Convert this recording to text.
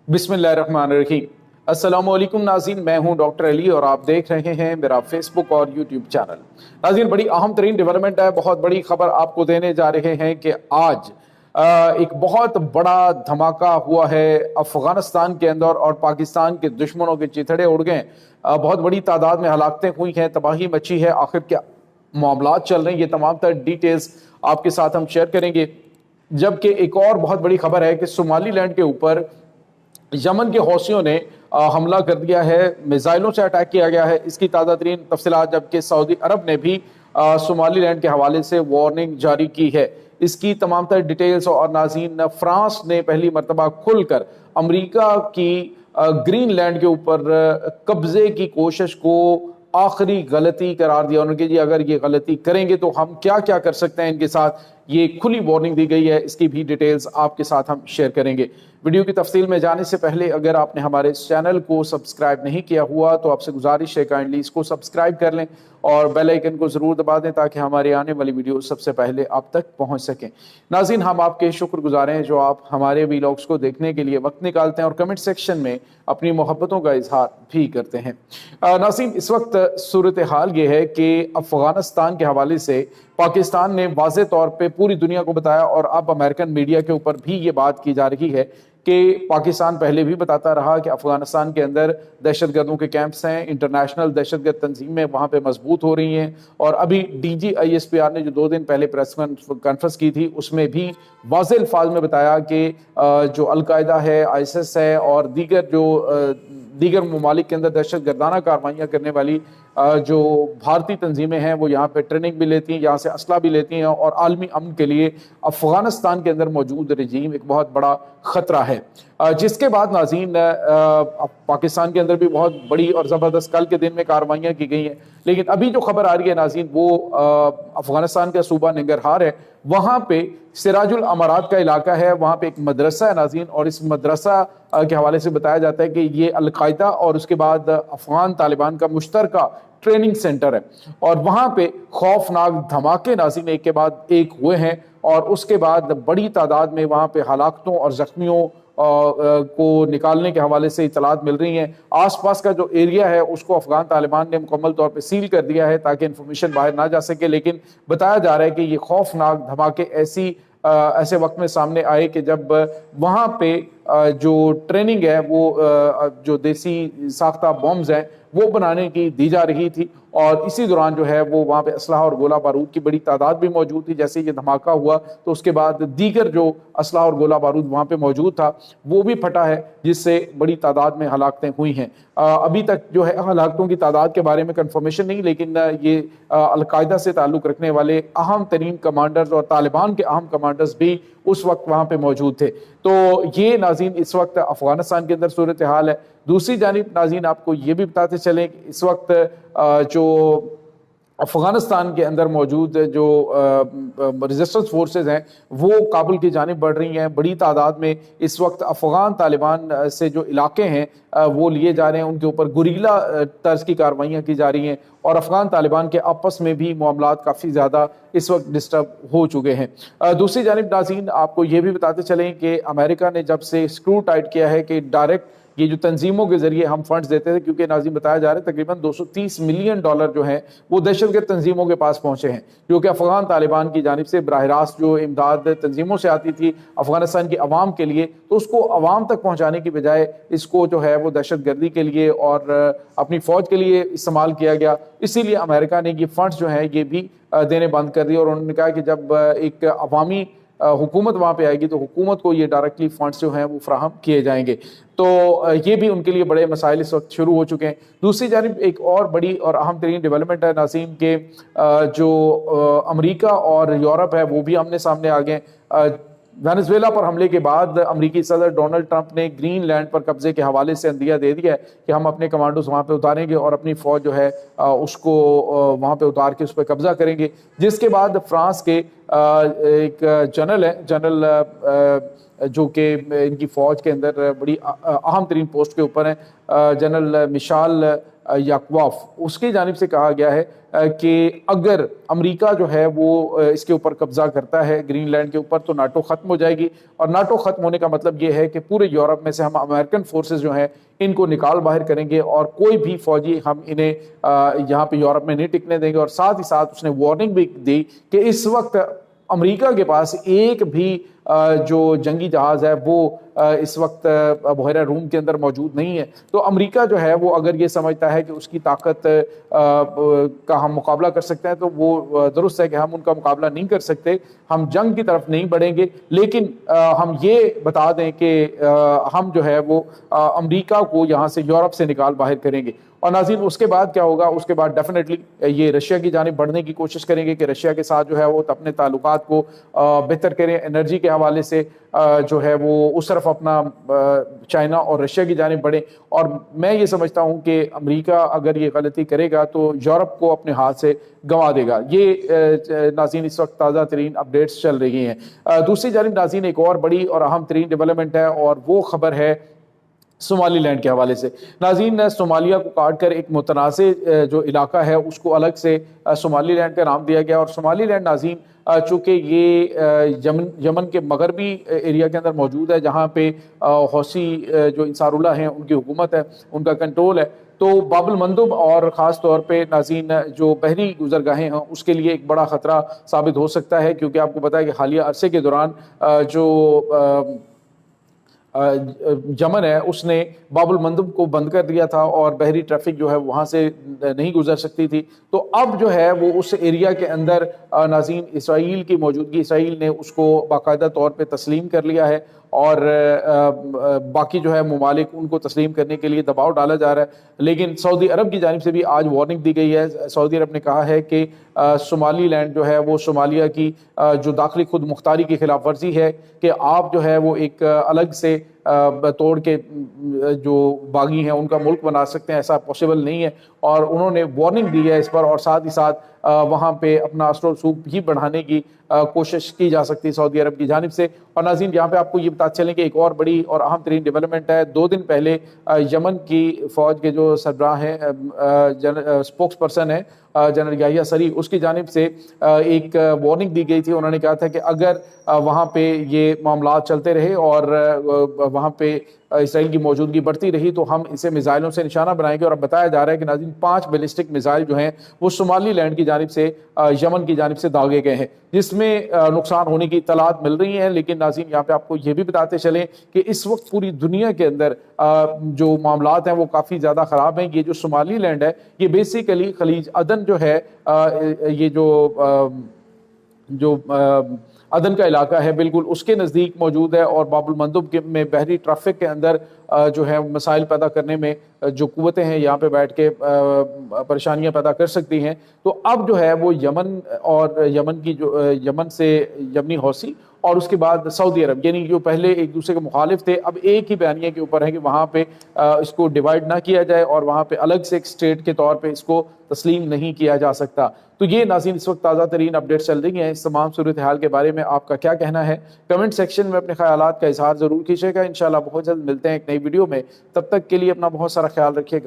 बिस्मिल्लाहिर्रहमानिर्रहीम। अस्सलाम वालेकुम नाज़रीन, मैं हूं डॉक्टर अली और आप देख रहे हैं मेरा फेसबुक और यूट्यूब चैनल। नाज़रीन, बड़ी अहम तरीन डेवलपमेंट है, बहुत बड़ी खबर आपको देने जा रहे हैं कि आज एक बहुत बड़ा धमाका हुआ है अफगानिस्तान के अंदर और पाकिस्तान के दुश्मनों के चिथड़े उड़ गए। बहुत बड़ी तादाद में हलाकतें हुई हैं, तबाही मची है। आखिर क्या मामलात चल रहे हैं, ये तमाम तर डिटेल्स आपके साथ हम शेयर करेंगे। जबकि एक और बहुत बड़ी खबर है कि सोमालीलैंड के ऊपर यमन के हौसियों ने हमला कर दिया है, मिसाइलों से अटैक किया गया है। इसकी ताज़ा तरीन तफसीलात जबकि सऊदी अरब ने भी सोमालीलैंड के हवाले से वार्निंग जारी की है। इसकी तमाम तर डिटेल्स और नाज़रीन, फ्रांस ने पहली मरतबा खुलकर अमरीका की ग्रीनलैंड के ऊपर कब्जे की कोशिश को आखिरी गलती करार दिया। उन्होंने जी अगर ये गलती करेंगे तो हम क्या क्या कर सकते हैं इनके साथ, ये खुली वार्निंग दी गई है। इसकी भी डिटेल्स आपके साथ हम शेयर करेंगे। वीडियो की तफसील में जाने से पहले अगर आपने हमारे इस चैनल को सब्सक्राइब नहीं किया हुआ तो आपसे गुजारिश है काइंडली इसको सब्सक्राइब कर लें और बेल आइकन को ज़रूर दबा दें ताकि हमारे आने वाली वीडियो सबसे पहले आप तक पहुंच सकें। नाज़रीन, हम आपके शुक्रगुजार हैं जो आप हमारे वीलॉग्स को देखने के लिए वक्त निकालते हैं और कमेंट सेक्शन में अपनी मोहब्बतों का इजहार भी करते हैं। नाज़रीन, इस वक्त सूरत हाल ये है कि अफगानिस्तान के हवाले से पाकिस्तान ने वाज़े तौर पर पूरी दुनिया को बताया और अब अमेरिकन मीडिया के ऊपर भी ये बात की जा रही है कि पाकिस्तान पहले भी बताता रहा कि अफगानिस्तान के अंदर दहशतगर्दों के कैंप्स हैं, इंटरनेशनल दहशतगर्द तंजीमें वहाँ पे मजबूत हो रही हैं। और अभी DGISPR ने जो 2 दिन पहले प्रेस कॉन्फ्रेंस की थी उसमें भी वाज़ेह अल्फाज में बताया कि जो अलकायदा है, ISIS है और दीगर ममालिक के अंदर दहशत गर्दाना कार्रवाइयाँ करने वाली जो भारतीय तंजीमें हैं वो यहाँ पे ट्रेनिंग भी लेती हैं, यहाँ से असला भी लेती हैं और आलमी अमन के लिए अफगानिस्तान के अंदर मौजूद रजीम एक बहुत बड़ा ख़तरा है। जिसके बाद नाज़रीन पाकिस्तान के अंदर भी बहुत बड़ी और ज़बरदस्त कल के दिन में कार्रवाइयाँ की गई हैं। लेकिन अभी जो खबर आ रही है नाज़रीन वो अफगानिस्तान का सूबा नंगरहार है। वहाँ पे सिराजुल अमारात का इलाका है, वहाँ पे एक मदरसा है नाज़रीन और इस मदरसा के हवाले से बताया जाता है कि ये अलकायदा और उसके बाद अफगान तालिबान का मुश्तरका ट्रेनिंग सेंटर है। और वहाँ पे खौफनाक धमाके नाज़रीन एक के बाद एक हुए हैं और उसके बाद बड़ी तादाद में वहाँ पे हलाकतों और जख्मियों को निकालने के हवाले से इतलात मिल रही हैं। आसपास का जो एरिया है उसको अफगान तालिबान ने मुकम्मल तौर पे सील कर दिया है ताकि इन्फॉर्मेशन बाहर ना जा सके। लेकिन बताया जा रहा है कि ये खौफनाक धमाके ऐसे वक्त में सामने आए कि जब वहाँ पे जो ट्रेनिंग है वो जो देसी साख्ता बॉम्ब्स हैं वो बनाने की दी जा रही थी और इसी दौरान जो है वो वहाँ पे असलहा और गोला बारूद की बड़ी तादाद भी मौजूद थी। जैसे ये धमाका हुआ तो उसके बाद दीगर जो असलहा और गोला बारूद वहाँ पे मौजूद था वो भी फटा है जिससे बड़ी तादाद में हलाकतें हुई हैं। अभी तक जो है हलाकतों की तादाद के बारे में कंफर्मेशन नहीं, लेकिन ये अलकायदा से ताल्लुक़ रखने वाले अहम तरीन कमांडर्स और तालिबान के अहम कमांडर्स भी उस वक्त वहाँ पे मौजूद थे। तो ये नाज़रीन इस वक्त अफगानिस्तान के अंदर सूरत हाल है। दूसरी जानिब नाज़रीन आपको ये भी बताते चलें कि इस वक्त जो अफगानिस्तान के अंदर मौजूद जो रेजिस्टेंस फोर्सेस हैं वो काबुल की जानिब बढ़ रही हैं। बड़ी तादाद में इस वक्त अफगान तालिबान से जो इलाके हैं वो लिए जा रहे हैं, उनके ऊपर गुरीला तर्ज की कार्रवाइयाँ की जा रही हैं और अफगान तालिबान के आपस में भी मामलात काफ़ी ज़्यादा इस वक्त डिस्टर्ब हो चुके हैं। दूसरी जानिब नाज़रीन आपको ये भी बताते चलें कि अमेरिका ने जब से स्क्रू टाइट किया है कि डायरेक्ट ये जो तंजीमों के जरिए हम फंड्स देते थे, क्योंकि नाज़रीन बताया जा रहा है तकरीबन $230 मिलियन जो हैं वो दहशतगर्द तंजीमों के पास पहुंचे हैं, जो कि अफगान तालिबान की जानिब से बराह रास्त जो इमदाद तंजीमों से आती थी अफगानिस्तान की अवाम के लिए, तो उसको अवाम तक पहुँचाने की बजाय इसको जो है वो दहशतगर्दी के लिए और अपनी फ़ौज के लिए इस्तेमाल किया गया। इसीलिए अमेरिका ने ये फंड्स जो हैं ये भी देने बंद कर दिए और उन्होंने कहा कि जब एक अवामी हुकूमत वहाँ पे आएगी तो हुकूमत को ये डायरेक्टली फंड्स जो हैं वो फ्राहम किए जाएंगे। तो ये भी उनके लिए बड़े मसाइल इस वक्त शुरू हो चुके हैं। दूसरी जानिब एक और बड़ी और अहम तरीन डेवलपमेंट है नाज़रीन के जो अमेरिका और यूरोप है वो भी आमने सामने आ गए। वेनेजुएला पर हमले के बाद अमेरिकी सदर डोनाल्ड ट्रंप ने ग्रीनलैंड पर कब्जे के हवाले से अंदिया दे दिया है कि हम अपने कमांडोज वहाँ पे उतारेंगे और अपनी फ़ौज जो है उसको वहाँ पे उतार के उस पर कब्जा करेंगे। जिसके बाद फ्रांस के एक जनरल है, जनरल جو کہ ان کی فوج کے اندر بڑی اہم ترین پوسٹ کے اوپر ہیں، جنرل مشال یاکواف، اس کی جانب سے کہا گیا ہے کہ اگر امریکہ جو ہے وہ اس کے اوپر قبضہ کرتا ہے گرین لینڈ کے اوپر، تو ناٹو ختم ہو جائے گی، اور ناٹو ختم ہونے کا مطلب یہ ہے کہ پورے یورپ میں سے ہم امریکن فورسز جو ہیں ان کو نکال باہر کریں گے، اور کوئی بھی فوجی ہم انہیں یہاں پہ یورپ میں نہیں ٹکنے دیں گے۔ اور ساتھ ہی ساتھ اس نے وارننگ بھی دی کہ اس وقت امریکہ کے پاس ایک بھی جو جنگی جہاز ہے وہ اس وقت بحیرہ روم کے اندر موجود نہیں ہے۔ تو امریکہ جو ہے وہ اگر یہ سمجھتا ہے کہ اس کی طاقت کا ہم مقابلہ کر سکتے ہیں، تو وہ درست ہے کہ ہم ان کا مقابلہ نہیں کر سکتے، ہم جنگ کی طرف نہیں بڑھیں گے، لیکن ہم یہ بتا دیں کہ ہم جو ہے وہ امریکہ کو یہاں سے یورپ سے نکال باہر کریں گے۔ اور ناظرین اس کے بعد کیا ہوگا؟ اس کے بعد ڈیفینیٹلی یہ رشیا کی جانب بڑھنے کی کوشش کریں گے کہ رشیا کے ساتھ جو ہے وہ اپنے تعلقات کو بہتر کریں، انرجی کے حوالے سے جو ہے وہ اس طرف اپنا چائنا اور رشیا کی جانب بڑھیں۔ اور میں یہ سمجھتا ہوں کہ امریکہ اگر یہ غلطی کرے گا تو یورپ کو اپنے ہاتھ سے گنوا دے گا۔ یہ ناظرین اس وقت تازہ ترین اپڈیٹس چل رہی ہیں۔ دوسری جانب ناظرین ایک اور بڑی اور اہم ترین ڈیولپمنٹ ہے، اور وہ خبر ہے صومالی لینڈ کے حوالے سے۔ ناظرین صومالیہ کو کاٹ کر ایک متنازع جو علاقہ ہے اس کو الگ سے صومالی لینڈ کا نام دیا گیا، اور صومالی لینڈ ناظرین چونکہ یہ یمن کے مغربی ایریا کے اندر موجود ہے، جہاں پہ حوثی جو انصار اللہ ہیں ان کی حکومت ہے، ان کا کنٹرول ہے، تو باب المندب اور خاص طور پہ ناظرین جو بحری گزرگاہیں ہیں اس کے لیے ایک بڑا خطرہ ثابت ہو سکتا ہے، کیونکہ آپ کو پتا ہے کہ حالیہ عرصے کے دوران جو یمن ہے اس نے باب المندب کو بند کر دیا تھا، اور بحری ٹریفک جو ہے وہاں سے نہیں گزر سکتی تھی۔ تو اب جو ہے وہ اس ایریا کے اندر ناظرین اسرائیل کی موجودگی، اسرائیل نے اس کو باقاعدہ طور پہ تسلیم کر لیا ہے، اور باقی جو ہے ممالک ان کو تسلیم کرنے کے لیے دباؤ ڈالا جا رہا ہے۔ لیکن سعودی عرب کی جانب سے بھی آج وارننگ دی گئی ہے۔ سعودی عرب نے کہا ہے کہ صومالی لینڈ جو ہے وہ صومالیہ کی جو داخلی خود مختاری کی خلاف ورزی ہے، کہ آپ جو ہے وہ ایک الگ سے توڑ کے جو باغی ہیں ان کا ملک بنا سکتے ہیں، ایسا پاسبل نہیں ہے، اور انہوں نے وارننگ دی ہے اس پر، اور ساتھ ہی ساتھ وہاں پہ اپنا اثر و رسوخ بھی بڑھانے کی کوشش کی جا سکتی ہے سعودی عرب کی جانب سے۔ اور ناظرین یہاں پہ آپ کو یہ بتاتے چلیں کہ ایک اور بڑی اور اہم ترین ڈیولپمنٹ ہے۔ 2 دن پہلے یمن کی فوج کے جو سربراہ ہیں، اسپوکس پرسن ہے جنرل یحییٰ سری، اس کی جانب سے ایک وارننگ دی گئی تھی۔ انہوں نے کہا تھا کہ اگر وہاں پہ یہ معاملات چلتے رہے اور وہاں پہ اسرائیل کی موجودگی بڑھتی رہی تو ہم اسے میزائلوں سے نشانہ بنائیں گے۔ اور اب بتایا جا رہا ہے کہ ناظرین 5 بیلسٹک میزائل جو ہیں وہ صومالی لینڈ کی جانب سے یمن کی جانب سے داغے گئے ہیں، جس میں نقصان ہونے کی اطلاعات مل رہی ہیں۔ لیکن ناظرین یہاں پہ آپ کو یہ بھی بتاتے چلیں کہ اس وقت پوری دنیا کے اندر جو معاملات ہیں وہ کافی زیادہ خراب ہیں۔ یہ جو صومالی لینڈ ہے یہ بیسیکلی خلیج عدن جو ہے، یہ جو عدن کا علاقہ ہے بالکل اس کے نزدیک موجود ہے، اور باب المندب میں بحری ٹریفک کے اندر جو ہے مسائل پیدا کرنے میں جو قوتیں ہیں یہاں پہ بیٹھ کے پریشانیاں پیدا کر سکتی ہیں۔ تو اب جو ہے وہ یمن اور یمن کی جو یمن سے یمنی حوثی اور اس کے بعد سعودی عرب، یعنی جو پہلے ایک دوسرے کے مخالف تھے، اب ایک ہی بیانیے کے اوپر ہے کہ وہاں پہ اس کو ڈیوائیڈ نہ کیا جائے، اور وہاں پہ الگ سے ایک اسٹیٹ کے طور پہ اس کو تسلیم نہیں کیا جا سکتا۔ تو یہ ناظرین اس وقت تازہ ترین اپڈیٹ چل رہی ہیں۔ اس تمام صورتحال کے بارے میں آپ کا کیا کہنا ہے؟ کمنٹ سیکشن میں اپنے خیالات کا اظہار ضرور کیجیے گا۔ انشاءاللہ بہت جلد ملتے ہیں ایک نئی ویڈیو میں، تب تک کے لیے اپنا بہت سارا خیال رکھیے گا۔